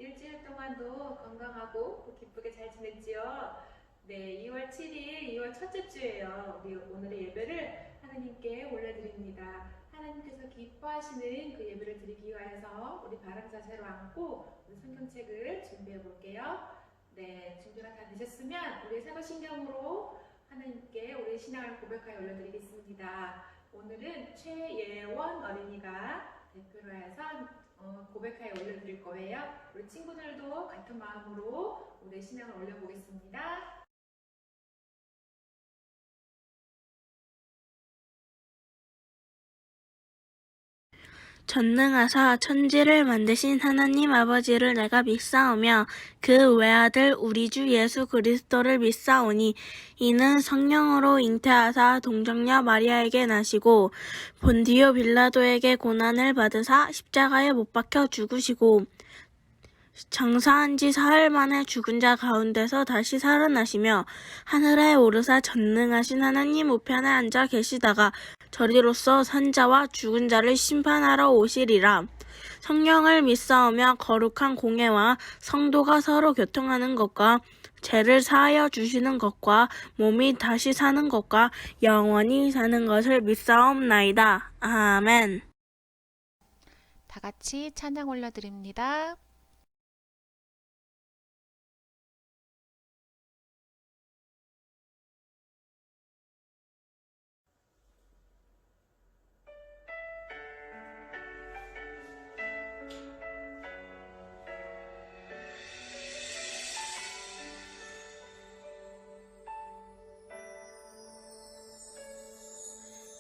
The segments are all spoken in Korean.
일주일 동안도 건강하고 또 기쁘게 잘 지냈지요? 네, 2월 7일, 2월 첫째 주예요. 우리 오늘의 예배를 하나님께 올려드립니다. 하나님께서 기뻐하시는 그 예배를 드리기 위하여서 우리 바람 자세로 앉고 우리 성경책을 준비해 볼게요. 네, 준비가 다 되셨으면 우리 사도신경으로 하나님께 우리 신앙을 고백하여 올려드리겠습니다. 오늘은 최예원 어린이가 대표로 해서 고백하여 올려드릴 거예요. 우리 친구들도 같은 마음으로 우리 신앙을 올려보겠습니다. 전능하사 천지를 만드신 하나님 아버지를 내가 믿사오며 그 외아들 우리 주 예수 그리스도를 믿사오니 이는 성령으로 잉태하사 동정녀 마리아에게 나시고 본디오 빌라도에게 고난을 받으사 십자가에 못 박혀 죽으시고 장사한 지 사흘 만에 죽은 자 가운데서 다시 살아나시며 하늘에 오르사 전능하신 하나님 우편에 앉아 계시다가 저리로서 산자와 죽은 자를 심판하러 오시리라. 성령을 믿사오며 거룩한 공예와 성도가 서로 교통하는 것과 죄를 사하여 주시는 것과 몸이 다시 사는 것과 영원히 사는 것을 믿사옵나이다. 아멘. 다 같이 찬양 올려드립니다.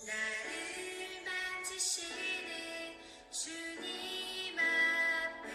나를 만지시는 주님 앞에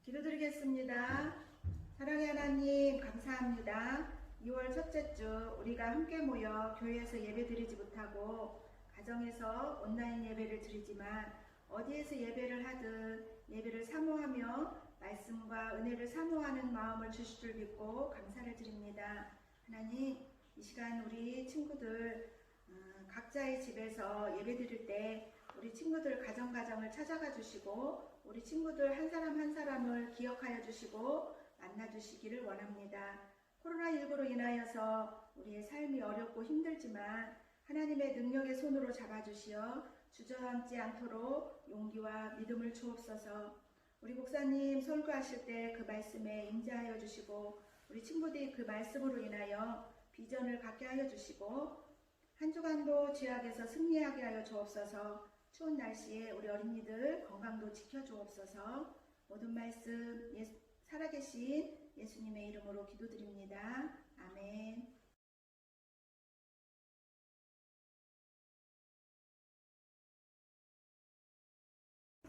기도드리겠습니다. 사랑의 하나님 감사합니다. 2월 첫째 주 우리가 함께 모여 교회에서 예배드리지 못하고 가정에서 온라인 예배를 드리지만 어디에서 예배를 하든 예배를 사모하며 말씀과 은혜를 사모하는 마음을 주실 줄 믿고 감사를 드립니다. 하나님, 이 시간 우리 친구들 각자의 집에서 예배드릴 때 우리 친구들 가정을 찾아가 주시고 우리 친구들 한 사람 한 사람을 기억하여 주시고 만나 주시기를 원합니다. 코로나19로 인하여서 우리의 삶이 어렵고 힘들지만 하나님의 능력의 손으로 잡아주시어 주저앉지 않도록 용기와 믿음을 주옵소서. 우리 목사님 설교하실 때 그 말씀에 임재하여 주시고 우리 친구들이 그 말씀으로 인하여 비전을 갖게 하여 주시고 한 주간도 죄악에서 승리하게 하여 주옵소서. 추운 날씨에 우리 어린이들 건강도 지켜주옵소서. 모든 말씀 살아계신 예수님의 이름으로 기도드립니다. 아멘.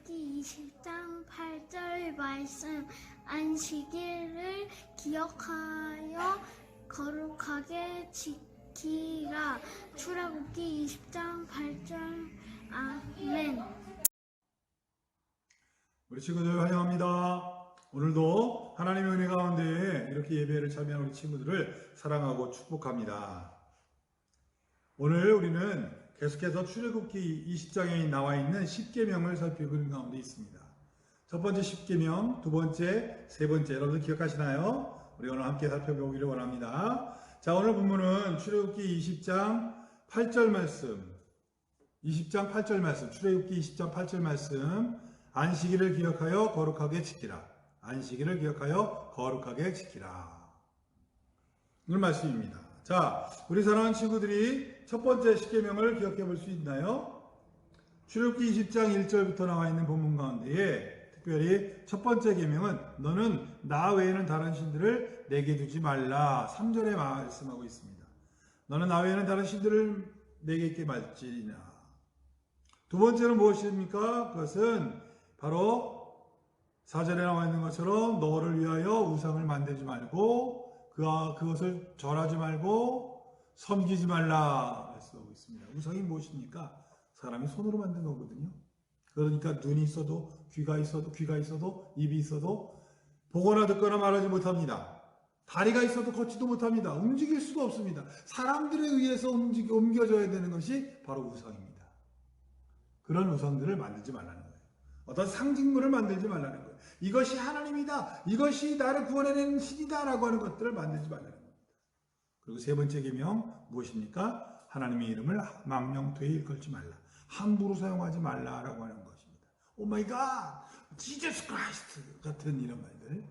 기 20장 8절 말씀 안식일을 기억하여 거룩하게 지키라. 출애굽기 20장 8절 아멘. 우리 친구들 환영합니다. 오늘도 하나님의 은혜 가운데 이렇게 예배를 참여한 우리 친구들을 사랑하고 축복합니다. 오늘 우리는 계속해서 출애굽기 20장에 나와 있는 10계명을 살펴보는 가운데 있습니다. 첫 번째 10계명, 두 번째, 세 번째, 여러분들 기억하시나요? 우리 오늘 함께 살펴보기를 원합니다. 자, 오늘 본문은 출애굽기 20장 8절 말씀, 20장 8절 말씀, 출애굽기 20장 8절 말씀, 안식일을 기억하여 거룩하게 지키라. 안식일을 기억하여 거룩하게 지키라. 오늘 말씀입니다. 자, 우리 사랑하는 친구들이 첫 번째 10계명을 기억해 볼 수 있나요? 출애굽기 20장 1절부터 나와 있는 본문 가운데에 특별히 첫 번째 계명은 너는 나 외에는 다른 신들을 내게 두지 말라. 3절에 말씀하고 있습니다. 너는 나 외에는 다른 신들을 내게 있게 말지니라. 두 번째는 무엇입니까? 그것은 바로 4절에 나와 있는 것처럼 너를 위하여 우상을 만들지 말고 그것을 절하지 말고 섬기지 말라 말씀하고 있습니다. 우상이 무엇입니까? 사람이 손으로 만든 거거든요. 그러니까 눈이 있어도 귀가 있어도 입이 있어도 보거나 듣거나 말하지 못합니다. 다리가 있어도 걷지도 못합니다. 움직일 수도 없습니다. 사람들에 의해서 옮겨져야 되는 것이 바로 우상입니다. 그런 우상들을 만들지 말라는 거예요. 어떤 상징물을 만들지 말라는 거예요. 이것이 하나님이다. 이것이 나를 구원해내는 신이다. 라고 하는 것들을 만들지 말라는 겁니다. 그리고 세 번째 계명 무엇입니까? 하나님의 이름을 망명토에 일컬지 말라. 함부로 사용하지 말라라고 하는 것입니다. 오 마이 갓, 지저스 크라이스트 같은 이런 말들.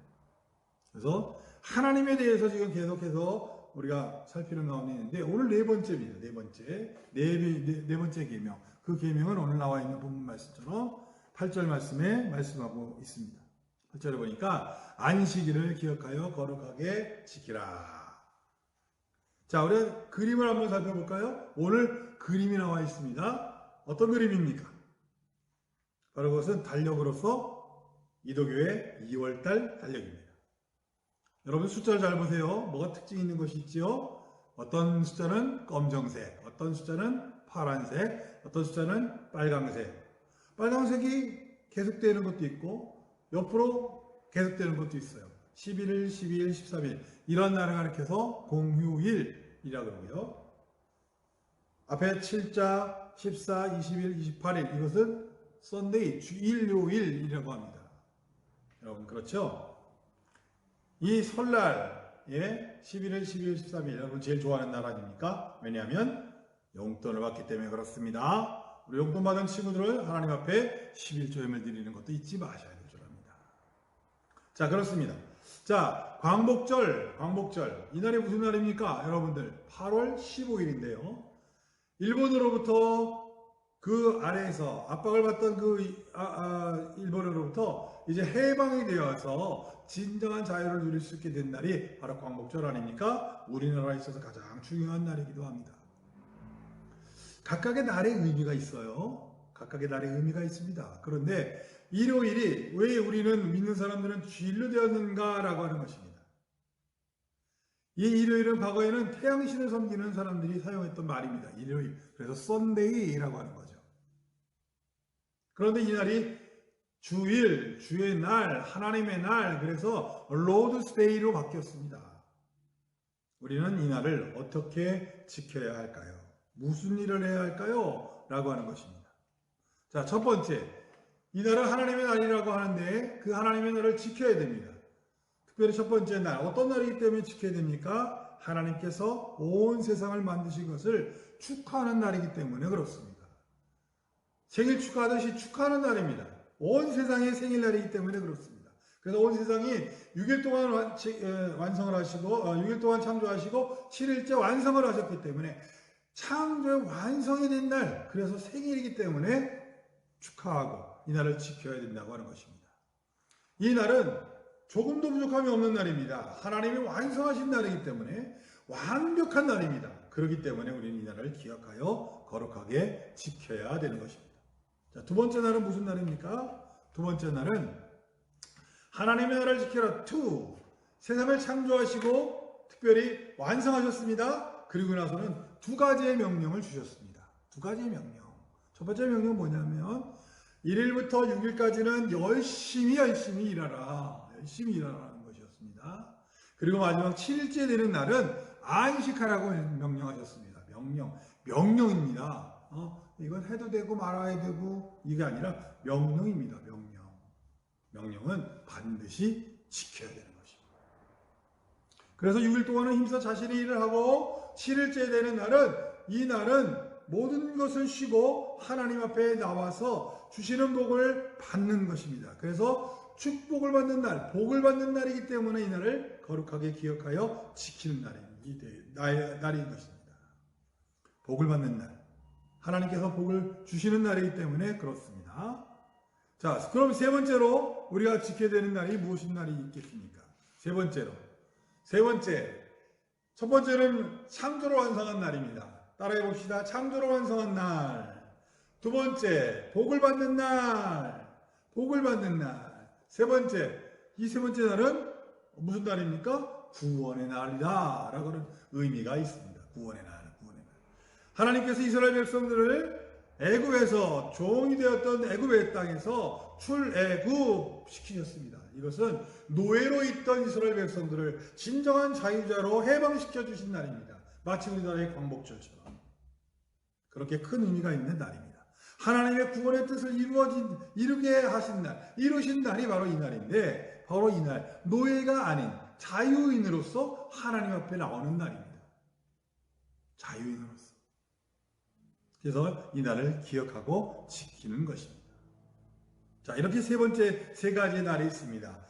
그래서 하나님에 대해서 지금 계속해서 우리가 살피는 가운데 있는데 오늘 네 번째입니다. 네 번째 계명. 그 계명은 오늘 나와 있는 본문 말씀처럼 8절 말씀에 말씀하고 있습니다. 8절에 보니까 안식일을 기억하여 거룩하게 지키라. 자, 우리 그림을 한번 살펴볼까요? 오늘 그림이 나와 있습니다. 어떤 그림입니까? 바로 그것은 달력으로서 이도교의 2월달 달력입니다. 여러분 숫자를 잘 보세요. 뭐가 특징 있는 것이 있지요? 어떤 숫자는 검정색, 어떤 숫자는 파란색, 어떤 숫자는 빨강색. 빨강색이 계속되는 것도 있고 옆으로 계속되는 것도 있어요. 11일, 12일, 13일 이런 날을 가리켜서 공휴일이라고 그러고요. 앞에 7자, 14, 20일, 28일 이것은 썬데이, 일요일이라고 합니다. 여러분 그렇죠? 이 설날에 11일, 12일, 13일 여러분 제일 좋아하는 날 아닙니까? 왜냐하면 용돈을 받기 때문에 그렇습니다. 우리 용돈 받은 친구들은 하나님 앞에 11조임을 드리는 것도 잊지 마셔야 될 줄 압니다. 자, 그렇습니다. 자, 광복절. 이 날이 무슨 날입니까? 여러분들 8월 15일인데요. 일본으로부터 그 아래에서 압박을 받던 일본으로부터 이제 해방이 되어서 진정한 자유를 누릴 수 있게 된 날이 바로 광복절 아닙니까? 우리나라에 있어서 가장 중요한 날이기도 합니다. 각각의 날의 의미가 있어요. 각각의 날의 의미가 있습니다. 그런데 일요일이 왜 우리는 믿는 사람들은 주일로 되었는가라고 하는 것입니다. 이 일요일은 과거에는 태양신을 섬기는 사람들이 사용했던 말입니다. 일요일. 그래서 썬데이라고 하는 거죠. 그런데 이 날이 주일, 주의 날, 하나님의 날, 그래서 로드스데이로 바뀌었습니다. 우리는 이 날을 어떻게 지켜야 할까요? 무슨 일을 해야 할까요? 라고 하는 것입니다. 자, 첫 번째, 이 날은 하나님의 날이라고 하는데 그 하나님의 날을 지켜야 됩니다. 특별히 첫 번째 날, 어떤 날이기 때문에 지켜야 됩니까? 하나님께서 온 세상을 만드신 것을 축하하는 날이기 때문에 그렇습니다. 생일 축하하듯이 축하하는 날입니다. 온 세상의 생일날이기 때문에 그렇습니다. 그래서 온 세상이 6일 동안 완성을 하시고 6일 동안 창조하시고 7일째 완성을 하셨기 때문에 창조의 완성이 된 날, 그래서 생일이기 때문에 축하하고 이 날을 지켜야 된다고 하는 것입니다. 이 날은 조금도 부족함이 없는 날입니다. 하나님이 완성하신 날이기 때문에 완벽한 날입니다. 그렇기 때문에 우리는 이 날을 기억하여 거룩하게 지켜야 되는 것입니다. 자, 두 번째 날은 무슨 날입니까? 두 번째 날은 하나님의 날을 지켜라. 세상을 창조하시고 특별히 완성하셨습니다. 그리고 나서는 두 가지의 명령을 주셨습니다. 두 가지의 명령. 첫 번째 명령은 뭐냐면 1일부터 6일까지는 열심히 일하라. 열심히 일하라는 것이었습니다. 그리고 마지막 7일째 되는 날은 안식하라고 명령하셨습니다. 명령입니다. 이건 해도 되고 말아야 되고 이게 아니라 명령입니다. 명령은 반드시 지켜야 되는 것입니다. 그래서 6일 동안은 힘써 자신의 일을 하고 7일째 되는 날은 이 날은 모든 것을 쉬고 하나님 앞에 나와서 주시는 복을 받는 것입니다. 그래서 축복을 받는 날, 복을 받는 날이기 때문에 이 날을 거룩하게 기억하여 지키는 날인 것입니다. 복을 받는 날. 하나님께서 복을 주시는 날이기 때문에 그렇습니다. 자, 그럼 세 번째로 우리가 지켜야 되는 날이 무엇인 날이 있겠습니까? 세 번째. 첫 번째는 창조를 완성한 날입니다. 따라해 봅시다. 창조를 완성한 날. 두 번째, 복을 받는 날. 세 번째, 이 세 번째 날은 무슨 날입니까? 구원의 날이다 라고 하는 의미가 있습니다. 구원의 날. 하나님께서 이스라엘 백성들을 애굽에서 종이 되었던 애굽의 땅에서 출애굽 시키셨습니다. 이것은 노예로 있던 이스라엘 백성들을 진정한 자유자로 해방시켜 주신 날입니다. 마치 우리나라의 광복절처럼 그렇게 큰 의미가 있는 날입니다. 하나님의 구원의 뜻을 이루게 하신 날, 이루신 날이 바로 이 날인데 바로 이 날 노예가 아닌 자유인으로서 하나님 앞에 나오는 날입니다. 자유인으로서. 그래서 이 날을 기억하고 지키는 것입니다. 자, 이렇게 세 번째 세 가지의 날이 있습니다.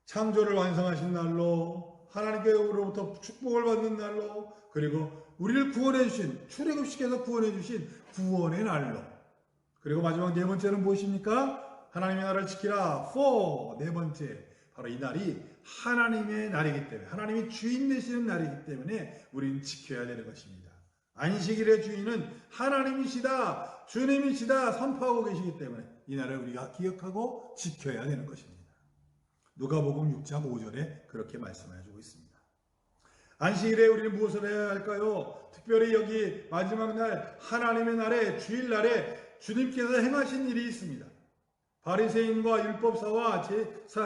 창조를 완성하신 날로, 하나님께로부터 축복을 받는 날로, 그리고 우리를 구원해 주신, 출애굽시켜서 구원해 주신 구원의 날로, 그리고 마지막 네 번째는 무엇입니까? 하나님의 날을 지키라. 4. 네 번째, 바로 이 날이 하나님의 날이기 때문에, 하나님이 주인 되시는 날이기 때문에 우리는 지켜야 되는 것입니다. 안식일의 주인은 하나님이시다, 주님이시다 선포하고 계시기 때문에 이 날을 우리가 기억하고 지켜야 되는 것입니다. 누가복음 6장 5절에 그렇게 말씀해 주고 있습니다. 안식일에 우리는 무엇을 해야 할까요? 특별히 여기 마지막 날, 하나님의 날에, 주일날에 주님께서 행하신 일이 있습니다. 바리새인과 율법사와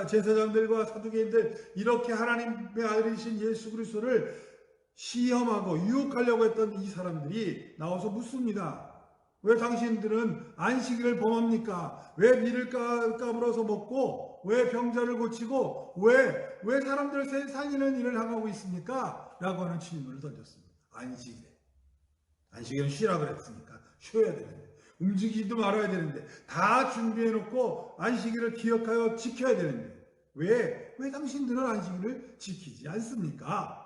제사장들과 사두개인들, 이렇게 하나님의 아들이신 예수 그리스도를 시험하고 유혹하려고 했던 이 사람들이 나와서 묻습니다. 왜 당신들은 안식일을 범합니까? 왜 밀을 까불어서 먹고, 왜 병자를 고치고, 왜 사람들을 살리는 일을 하고 있습니까? 라고 하는 질문을 던졌습니다. 안식일은 쉬라 그랬으니까 쉬어야 되는데, 움직이지도 말아야 되는데, 다 준비해놓고 안식일을 기억하여 지켜야 되는데, 왜 당신들은 안식일을 지키지 않습니까?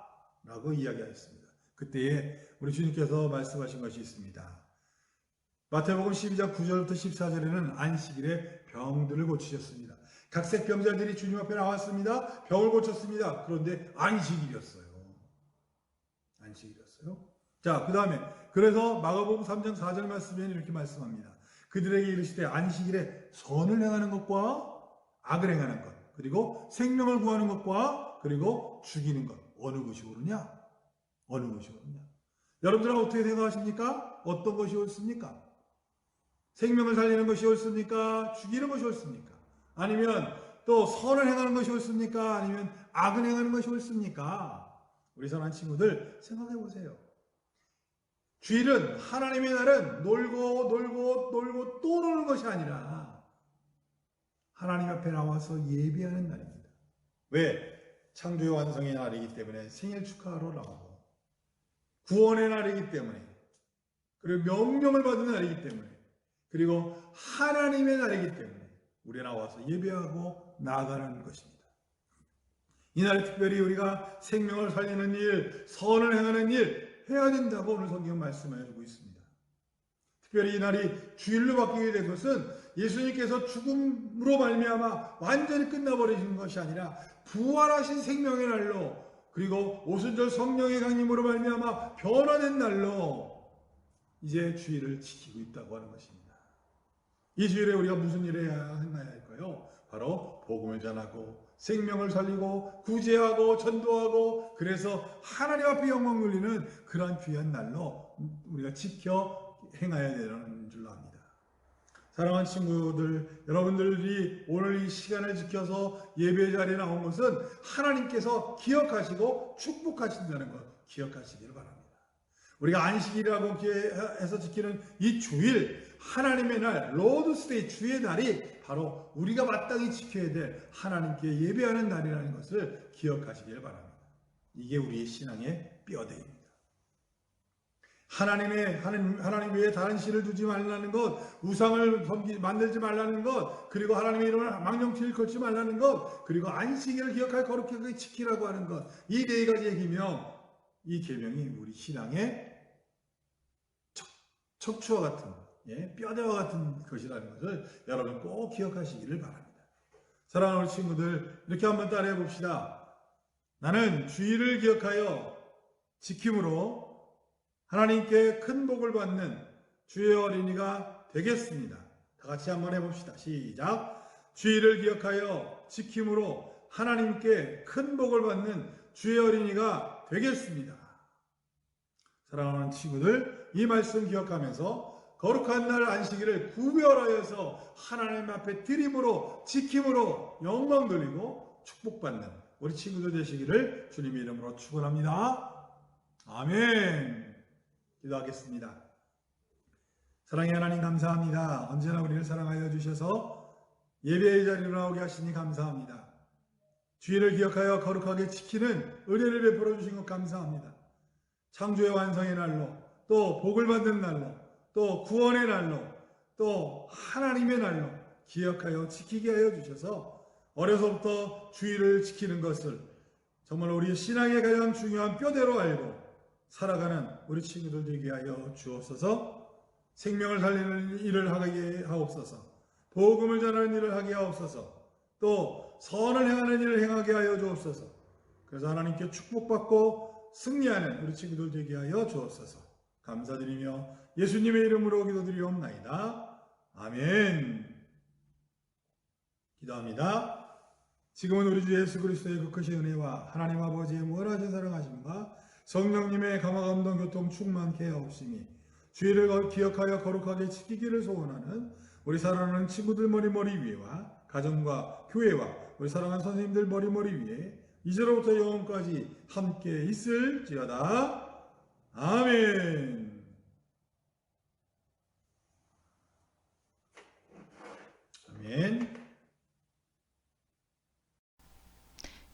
라고 이야기하였습니다. 그때에 우리 주님께서 말씀하신 것이 있습니다. 마태복음 12장 9절부터 14절에는 안식일에 병들을 고치셨습니다. 각색 병자들이 주님 앞에 나왔습니다. 병을 고쳤습니다. 그런데 안식일이었어요. 자, 그 다음에 그래서 마가복음 3장 4절 말씀에는 이렇게 말씀합니다. 그들에게 이르시되 안식일에 선을 행하는 것과 악을 행하는 것, 그리고 생명을 구하는 것과 그리고 죽이는 것, 어느 것이 옳으냐? 여러분들은 어떻게 생각하십니까? 어떤 것이 옳습니까? 생명을 살리는 것이 옳습니까? 죽이는 것이 옳습니까? 아니면 또 선을 행하는 것이 옳습니까? 아니면 악을 행하는 것이 옳습니까? 우리 사랑하는 친구들 생각해 보세요. 주일은, 하나님의 날은 놀고 또 노는 것이 아니라 하나님 앞에 나와서 예배하는 날입니다. 왜? 창조의 완성의 날이기 때문에, 생일 축하하러 나오고, 구원의 날이기 때문에, 그리고 명령을 받은 날이기 때문에, 그리고 하나님의 날이기 때문에 우리 나와서 예배하고 나아가는 것입니다. 이 날에 특별히 우리가 생명을 살리는 일, 선을 행하는 일 해야 된다고 오늘 성경 말씀해 주고 있습니다. 특별히 이 날이 주일로 바뀌게 된 것은 예수님께서 죽음으로 말미암아 완전히 끝나버리신 것이 아니라 부활하신 생명의 날로, 그리고 오순절 성령의 강림으로 말미암아 변화된 날로 이제 주일을 지키고 있다고 하는 것입니다. 이 주일에 우리가 무슨 일을 해야 할까요? 바로 복음을 전하고 생명을 살리고 구제하고 전도하고, 그래서 하나님 앞에 영광 돌리는 그러한 귀한 날로 우리가 지켜 행해야 되는 줄로 압니다. 사랑하는 친구들, 여러분들이 오늘 이 시간을 지켜서 예배 자리에 나온 것은 하나님께서 기억하시고 축복하신다는 것 기억하시기를 바랍니다. 우리가 안식일이라고 해서 지키는 이 주일, 하나님의 날, 로드스데이, 주의 날이 바로 우리가 마땅히 지켜야 될 하나님께 예배하는 날이라는 것을 기억하시기를 바랍니다. 이게 우리의 신앙의 뼈대입니다. 하나님 외에 다른 신을 두지 말라는 것, 우상을 만들지 말라는 것, 그리고 하나님의 이름을 망령틀 걸지 말라는 것, 그리고 안식일을 기억하여 거룩하게 지키라고 하는 것, 이 네 가지의 계명, 이 계명이 우리 신앙의 척추와 같은, 뼈대와 같은 것이라는 것을 여러분 꼭 기억하시기를 바랍니다. 사랑하는 우리 친구들, 이렇게 한번 따라해 봅시다. 나는 주일을 기억하여 지킴으로 하나님께 큰 복을 받는 주의 어린이가 되겠습니다. 다 같이 한번 해봅시다. 시작. 주일을 기억하여 지킴으로 하나님께 큰 복을 받는 주의 어린이가 되겠습니다. 사랑하는 친구들, 이 말씀 기억하면서 거룩한 날 안식일을 구별하여서 하나님 앞에 드림으로, 지킴으로 영광 돌리고 축복받는 우리 친구들 되시기를 주님의 이름으로 축원합니다. 아멘. 기도하겠습니다. 사랑의 하나님 감사합니다. 언제나 우리를 사랑하여 주셔서 예배의 자리로 나오게 하시니 감사합니다. 주일을 기억하여 거룩하게 지키는 은혜를 베풀어 주신 것 감사합니다. 창조의 완성의 날로, 또 복을 받는 날로, 또 구원의 날로, 또 하나님의 날로 기억하여 지키게 하여 주셔서 어려서부터 주의를 지키는 것을 정말 우리 신앙의 가장 중요한 뼈대로 알고 살아가는 우리 친구들 되게 하여 주옵소서. 생명을 살리는 일을 하게 하옵소서. 복음을 전하는 일을 하게 하옵소서. 또 선을 행하는 일을 행하게 하여 주옵소서. 그래서 하나님께 축복받고 승리하는 우리 친구들 되게 하여 주옵소서. 감사드리며 예수님의 이름으로 기도드리옵나이다. 아멘. 기도합니다. 지금은 우리 주 예수 그리스도의 그 크신 은혜와 하나님 아버지의 무한하신 사랑하심과 성령님의 감화감동 교통 충만케 하옵시니 주의를 기억하여 거룩하게 지키기를 소원하는 우리 사랑하는 친구들 머리머리 위에와 가정과 교회와 우리 사랑하는 선생님들 머리머리 위에 이제로부터 영원까지 함께 있을지어다. 아멘. 아멘.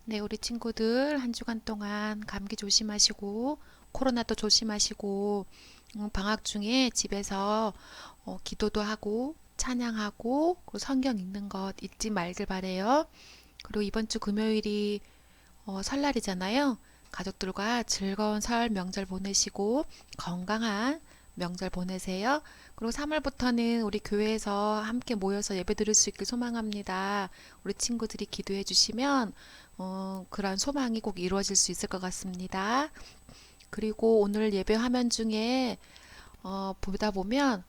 네, 우리 친구들 한 주간 동안 감기 조심하시고 코로나도 조심하시고 방학 중에 집에서 기도도 하고 찬양하고 그리고 성경 읽는 것 잊지 말길 바래요. 그리고 이번 주 금요일이 설날이잖아요. 가족들과 즐거운 설 명절 보내시고 건강한 명절 보내세요. 그리고 3월부터는 우리 교회에서 함께 모여서 예배 드릴 수 있길 소망합니다. 우리 친구들이 기도해 주시면 그런 소망이 꼭 이루어질 수 있을 것 같습니다. 그리고 오늘 예배 화면 중에 보다 보면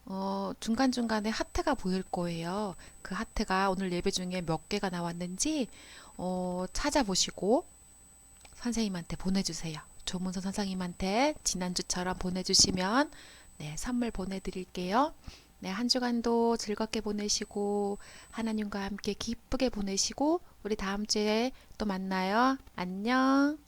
중간중간에 하트가 보일 거예요. 그 하트가 오늘 예배 중에 몇 개가 나왔는지 찾아보시고 선생님한테 보내주세요. 조문선 선생님한테 지난주처럼 보내주시면 네, 선물 보내드릴게요. 네, 한 주간도 즐겁게 보내시고 하나님과 함께 기쁘게 보내시고 우리 다음 주에 또 만나요. 안녕.